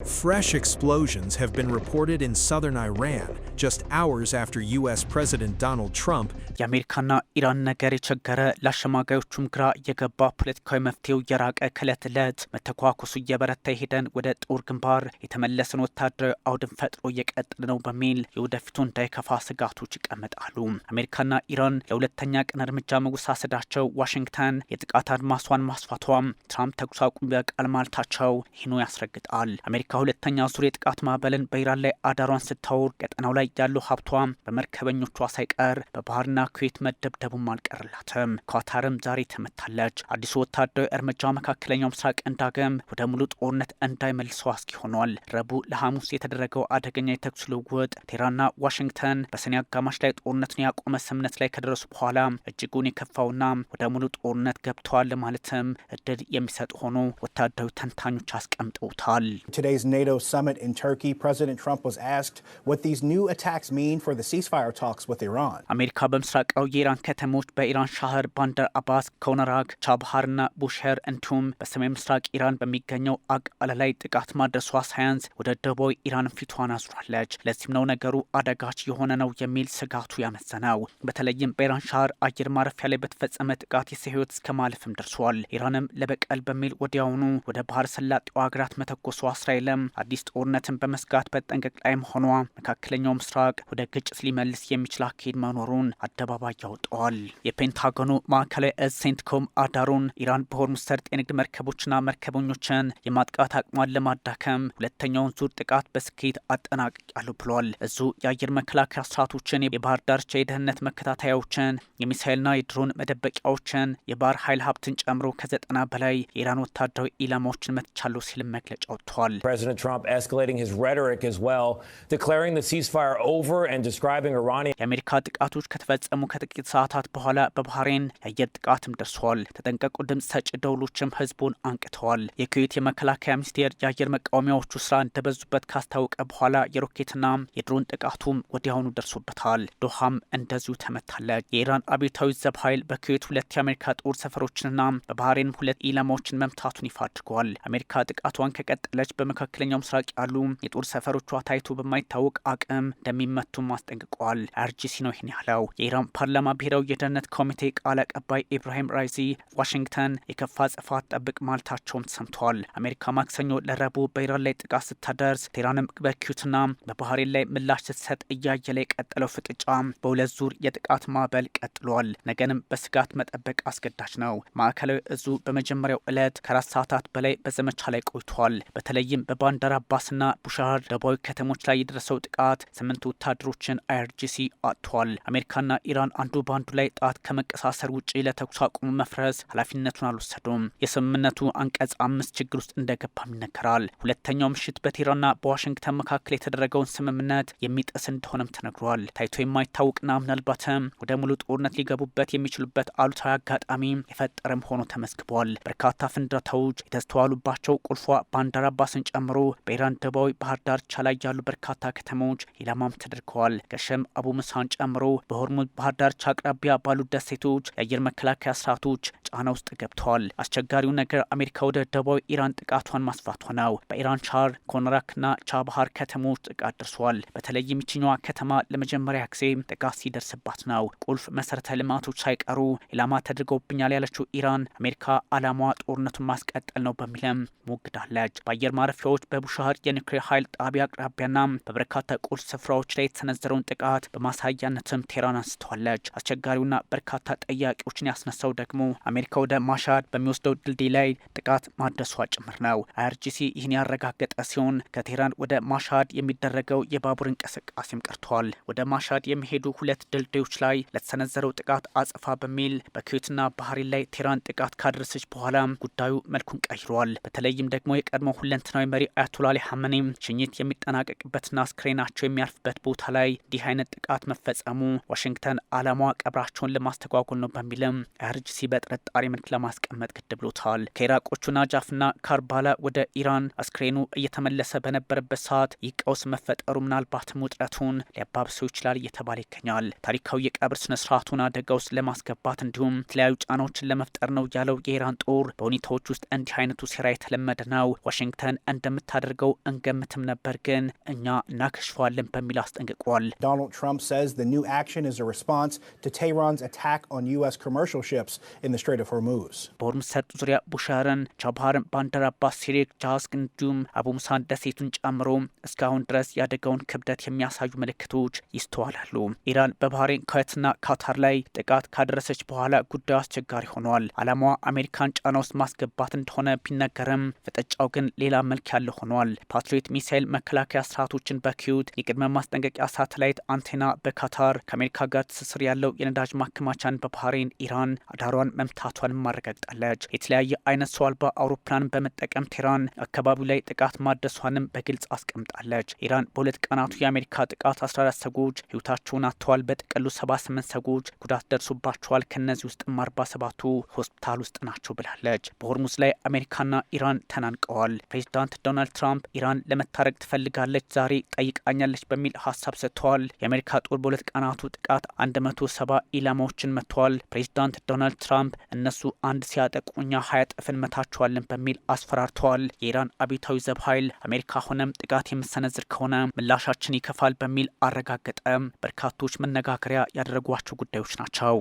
Fresh explosions have been reported in southern Iran just hours after U.S. President Donald Trump የአሜሪካና ኢራን ነገር የቸገረ ለአሸማጋዮቹም ግራ የገባ ፖለቲካዊ መፍትሄው የራቀ ከዕለት ዕለት መተኳኩሱ እየበረታ ሄደን ወደ ጦር ግንባር የተመለሰን ወታደራዊ አውድን ፈጥሮ እየቀጠለ ነው በሚል የወደፊቱ እንዳይከፋ ስጋቶች ይቀመጣሉ። አሜሪካና ኢራን ለሁለተኛ ቀን እርምጃ መወሳሰዳቸው፣ ዋሽንግተን የጥቃት አድማሷን ማስፋቷም፣ ትራምፕ ተኩስ አቁም በቃል ማለታቸው ይህኑ ያስረግጣል። አሜሪካ ሁለተኛ ዙር የጥቃት ማዕበልን በኢራን ላይ አዳሯን ስታወር ቀጠናው ላይ ያለው ሀብቷ በመርከበኞቿ ሳይቀር በባህርና ኩዌት መደብደቡም አልቀረላትም። ኳታርም ዛሬ ተመታለች። አዲሱ ወታደራዊ እርምጃ መካከለኛው ምስራቅን ዳግም ወደ ሙሉ ጦርነት እንዳይመልሰው አስጊ ሆኗል። ረቡዕ ለሐሙስ የተደረገው አደገኛ የተኩስ ልውውጥ ቴህራንና ዋሽንግተን በሰኔ አጋማሽ ላይ ጦርነትን ያቆመ ስምምነት ላይ ከደረሱ በኋላ እጅጉን የከፋውና ወደ ሙሉ ጦርነት ገብተዋል ማለትም እድል የሚሰጥ ሆኖ ወታደራዊ ተንታኞች አስቀምጠውታል። Today's NATO summit in Turkey, President Trump was asked what these new attacks mean for the ceasefire talks with Iran. አሜሪካ በምስራቃዊ የኢራን ከተሞች በኢራን ሻህር፣ ባንደር አባስ፣ ኮነራግ፣ ቻብሃርና ቡሸር እንዲሁም በሰሜን ምስራቅ ኢራን በሚገኘው አቃለ ላይ ጥቃት ማድረሷ ሳያንስ ወደ ደቡባዊ ኢራን ፊቷን አዙራለች። ለዚህም ነው ነገሩ አደጋች የሆነ ነው የሚል ስጋቱ ያመዘነው። በተለይም በኢራን ሻህር አየር ማረፊያ ላይ በተፈጸመ ጥቃት የሰው ሕይወት እስከ ማለፍም ደርሷል። ኢራንም ለበቀል በሚል ወዲያውኑ ወደ ባህር ሰላጤው ሀገራት መተኮሷ እስራኤልም አዲስ ጦርነትን በመስጋት በጠንቀቅ ላይ መሆኗ መካከለኛው ምስራቅ ወደ ግጭት ሊመልስ የሚችል አካሄድ መኖሩን አደባባይ ያወጣዋል። የፔንታጎኑ ማዕከላዊ እዝ ሴንትኮም አዳሩን ኢራን በሆርሙዝ ሰርጥ የንግድ መርከቦችና መርከበኞችን የማጥቃት አቅሟን ለማዳከም ሁለተኛውን ዙር ጥቃት በስኬት አጠናቅቄያለሁ ብሏል። እዙ የአየር መከላከያ ስርዓቶችን፣ የባህር ዳርቻ የደህንነት መከታተያዎችን፣ የሚሳይልና የድሮን መደበቂያዎችን፣ የባህር ኃይል ሀብትን ጨምሮ ከ90 በላይ የኢራን ወታደራዊ ኢላማዎችን መትቻለሁ ሲልም መግለጫ ወጥቷል። President Trump escalating his rhetoric as well, declaring the ceasefire over and describing Iranian የአሜሪካ ጥቃቶች ከተፈጸሙ ከጥቂት ሰዓታት በኋላ በባህሬን የአየር ጥቃትም ደርሷል። ተጠንቀቁ ድምፅ ሰጪ ደውሎችም ህዝቡን አንቅተዋል። የኩዌት የመከላከያ ሚኒስቴር የአየር መቃወሚያዎቹ ስራ እንደበዙበት ካስታወቀ በኋላ የሮኬትና የድሮን ጥቃቱም ወዲያውኑ ደርሶበታል። ዶሃም እንደዚሁ ተመታለች። የኢራን አብዮታዊ ዘብ ኃይል በኩዌት 2 የአሜሪካ ጦር ሰፈሮችንና በባህሬን 2 ኢላማዎችን መምታቱን ይፋ አድርገዋል። አሜሪካ ጥቃቷን ከቀጠለች በመካከለኛው ምስራቅ ያሉ የጦር ሰፈሮቿ ታይቶ በማይታወቅ አቅም እንደሚመቱም አስጠንቅቀዋል። አርጂሲ ነው ይህን ያለው። የኢራን ፓርላማ ብሔራዊ የደህንነት ኮሚቴ ቃል አቀባይ ኢብራሂም ራይዚ ዋሽንግተን የከፋ ጽፋት ጠብቅ ማለታቸውም ተሰምተዋል። አሜሪካ ማክሰኞ ለረቡዕ በኢራን ላይ ጥቃት ስታደርስ ቴህራንም በኩዌትና በባህሬን ላይ ምላሽ ስትሰጥ እያየለ የቀጠለው ፍጥጫ በሁለት ዙር የጥቃት ማዕበል ቀጥሏል። ነገንም በስጋት መጠበቅ አስገዳጅ ነው። ማዕከላዊ እዙ በመጀመሪያው ዕለት ከ4 ሰዓታት በላይ በዘመቻ ላይ ቆይቷል። በተለይም በባንደር አባስና ቡሻር ደቡባዊ ከተሞች ላይ የደረሰው ጥቃት 8 ወታደሮችን አይአርጂሲ አጥቷል። አሜሪካና ኢራን አንዱ በአንዱ ላይ ጣት ከመቀሳሰር ውጭ ለተኩስ አቁሙ መፍረስ ኃላፊነቱን አልወሰዱም። የስምምነቱ አንቀጽ 5 ችግር ውስጥ እንደገባም ይነገራል። ሁለተኛው ምሽት በቴህራንና በዋሽንግተን መካከል የተደረገውን ስምምነት የሚጥስ እንደሆነም ተነግሯል። ታይቶ የማይታወቅና ምናልባትም ወደ ሙሉ ጦርነት ሊገቡበት የሚችሉበት አሉታዊ አጋጣሚ የፈጠረም ሆኖ ተመዝግቧል። በርካታ ፍንዳታዎች የተስተዋሉባቸው ቁልፏ ባንደር አባስን ጨምሮ በኢራን ደቡባዊ ባህር ዳርቻ ላይ ያሉ በርካታ ከተሞች ኢላማም ተደርገዋል። ገሸም አቡ ሙሳን ጨምሮ በሆርሙዝ ባህር ዳርቻ አቅራቢያ ባሉ ደሴቶች የአየር መከላከያ ስርዓቶች ጫና ውስጥ ገብተዋል። አስቸጋሪው ነገር አሜሪካ ወደ ደቡባዊ ኢራን ጥቃቷን ማስፋቷ ነው። በኢራን ሻር፣ ኮነራክና ቻባሃር ከተሞች ጥቃት ደርሷል። በተለይም ይችኛዋ ከተማ ለመጀመሪያ ጊዜ ጥቃት ሲደርስባት ነው። ቁልፍ መሰረተ ልማቶች ሳይቀሩ ኢላማ ተደርገውብኛል ያለችው ኢራን አሜሪካ አላማዋ ጦርነቱን ማስቀጠል ነው በሚልም ሞግዳለች። በአየር ማረፊያዎች፣ በቡሻህር የኒውክሌር ኃይል ጣቢያ አቅራቢያና በበርካታ ቁልፍ ስፍራዎች ላይ የተሰነዘረውን ጥቃት በማሳያነትም ቴህራን አንስተዋለች። አስቸጋሪውና በርካታ ጥያቄዎችን ያስነሳው ደግሞ አሜሪካ ወደ ማሻድ በሚወስደው ድልድይ ላይ ጥቃት ማድረሷ ጭምር ነው። አይአርጂሲ ይህን ያረጋገጠ ሲሆን ከቴህራን ወደ ማሻድ የሚደረገው የባቡር እንቅስቃሴም ቀርቷል። ወደ ማሻድ የሚሄዱ 2 ድልድዮች ላይ ለተሰነዘረው ጥቃት አጸፋ በሚል በኩዌትና ባህሬን ላይ ቴህራን ጥቃት ካደረሰች በኋላ ጉዳዩ መልኩን ቀይሯል። በተለይም ደግሞ የቀድሞ ሁለንተናዊ መሪ አያቶላ አሊ ሀመኒ ሽኝት የሚጠናቀቅበትና አስክሬናቸው የሚያርፍበት ቦታ ላይ እንዲህ አይነት ጥቃት መፈጸሙ ዋሽንግተን አላማዋ ቀብራቸውን ለማስተጓጎል ነው በሚልም አይአርጂሲ በጥርጣሬ መልክ ለማስቀመጥ ግድ ብሎታል። ከኢራቆቹ ናጃፍና ካርባላ ወደ ኢራን አስክሬኑ እየተመለሰ በነበረበት ሰዓት ይህ ቀውስ መፈጠሩ ምናልባትም ውጥረቱን ሊያባብሰው ይችላል እየተባለ ይገኛል። ታሪካዊ የቀብር ስነስርዓቱን አደጋ ውስጥ ለማስገባት እንዲሁም የተለያዩ ጫናዎችን ለመፍጠር ነው ያለው የኢራን ጦር በሁኔታዎች ውስጥ እንዲህ አይነቱ ሴራ የተለመደ ነው። ዋሽንግተን እንደ እንደምታደርገው እንገምትም ነበር ግን እኛ እናከሽፈዋለን በሚል አስጠንቅቋል። Donald Trump says the new action is a response to Tehran's attack on U.S. commercial ships in the Strait of Hormuz. በሆርሙዝ ሰርጥ ዙሪያ ቡሻርን፣ ቻባርን፣ ባንደር አባስ፣ ሲሪክ፣ ጃስክ እንዲሁም አቡ ሙሳን ደሴቱን ጨምሮ እስካሁን ድረስ ያደገውን ክብደት የሚያሳዩ ምልክቶች ይስተዋላሉ። ኢራን በባህሬን ኩዌትና ካታር ላይ ጥቃት ካደረሰች በኋላ ጉዳዩ አስቸጋሪ ሆኗል። ዓላማዋ አሜሪካን ጫና ውስጥ ማስገባት እንደሆነ ቢነገርም ፍጥጫው ግን ሌላ መልክ ያለው ሆኗል። ፓትሪዮት ሚሳይል መከላከያ ስርዓቶችን በኩዌት፣ የቅድመ ማስጠንቀቂያ ሳተላይት አንቴና በካታር፣ ከአሜሪካ ጋር ትስስር ያለው የነዳጅ ማከማቻን በባህሬን ኢራን አዳሯን መምታቷን ማረጋግጣለች። የተለያየ አይነት ሰው አልባ አውሮፕላን በመጠቀም ቴህራን አካባቢው ላይ ጥቃት ማድረሷንም በግልጽ አስቀምጣለች። ኢራን በሁለት ቀናቱ የአሜሪካ ጥቃት 14 ሰዎች ህይወታቸውን አጥተዋል። በጥቅሉ 78 ሰዎች ጉዳት ደርሶባቸዋል። ከነዚህ ውስጥም 47ቱ ሆስፒታል ውስጥ ናቸው ብላለች። በሆርሙዝ ላይ አሜሪካና ኢራን ተናንቀዋል። ፕሬዚዳንት ዶናልድ ትራምፕ ኢራን ለመታረቅ ትፈልጋለች፣ ዛሬ ጠይቃኛለች በሚል ሀሳብ ሰጥተዋል። የአሜሪካ ጦር በሁለት ቀናቱ ጥቃት 170 ኢላማዎችን መጥተዋል። ፕሬዚዳንት ዶናልድ ትራምፕ እነሱ አንድ ሲያጠቁ እኛ 20 እጥፍ እንመታቸዋለን በሚል አስፈራርተዋል። የኢራን አብዮታዊ ዘብ ኃይል አሜሪካ ሆነም ጥቃት የምሰነዝር ከሆነ ምላሻችን ይከፋል በሚል አረጋገጠ። በርካቶች መነጋገሪያ ያደረጓቸው ጉዳዮች ናቸው።